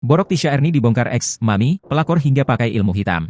Borok Tisha Erni dibongkar ex-mami, pelakor hingga pakai ilmu hitam.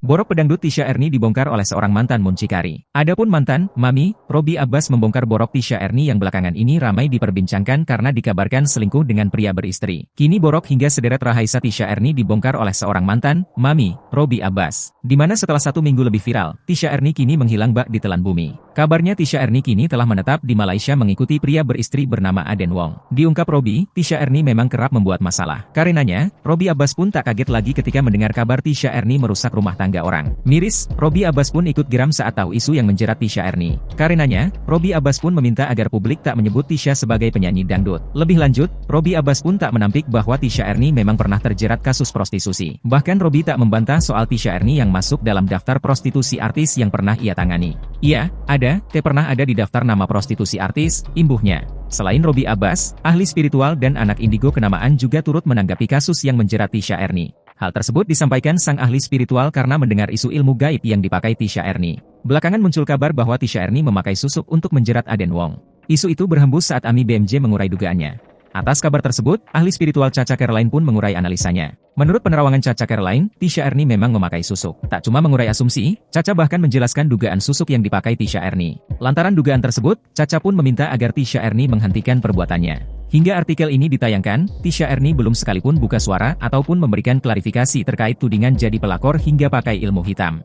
Borok pedangdut Tisha Erni dibongkar oleh seorang mantan muncikari. Adapun mantan, Mami, Robby Abbas membongkar borok Tisha Erni yang belakangan ini ramai diperbincangkan karena dikabarkan selingkuh dengan pria beristri. Kini borok hingga sederet rahasia Tisha Erni dibongkar oleh seorang mantan, Mami, Robby Abbas. Di mana setelah 1 minggu lebih viral, Tisha Erni kini menghilang bak ditelan bumi. Kabarnya Tisha Erni kini telah menetap di Malaysia mengikuti pria beristri bernama Aden Wong. Diungkap Robby, Tisha Erni memang kerap membuat masalah. Karenanya, Robby Abbas pun tak kaget lagi ketika mendengar kabar Tisha Erni merusak rumah tangga orang. Miris, Robby Abbas pun ikut geram saat tahu isu yang menjerat Tisha Erni. Karenanya, Robby Abbas pun meminta agar publik tak menyebut Tisha sebagai penyanyi dangdut. Lebih lanjut, Robby Abbas pun tak menampik bahwa Tisha Erni memang pernah terjerat kasus prostitusi. Bahkan Robby tak membantah soal Tisha Erni yang masuk dalam daftar prostitusi artis yang pernah ia tangani. Iya, pernah ada di daftar nama prostitusi artis, imbuhnya. Selain Robby Abbas, ahli spiritual dan anak indigo kenamaan juga turut menanggapi kasus yang menjerat Tisha Erni. Hal tersebut disampaikan sang ahli spiritual karena mendengar isu ilmu gaib yang dipakai Tisha Erni. Belakangan muncul kabar bahwa Tisha Erni memakai susuk untuk menjerat Aden Wong. Isu itu berhembus saat Ami BMJ mengurai dugaannya. Atas kabar tersebut, ahli spiritual Caca Caroline pun mengurai analisanya. Menurut penerawangan Caca Caroline, Tisha Erni memang memakai susuk. Tak cuma mengurai asumsi, Caca bahkan menjelaskan dugaan susuk yang dipakai Tisha Erni. Lantaran dugaan tersebut, Caca pun meminta agar Tisha Erni menghentikan perbuatannya. Hingga artikel ini ditayangkan, Tisha Erni belum sekalipun buka suara ataupun memberikan klarifikasi terkait tudingan jadi pelakor hingga pakai ilmu hitam.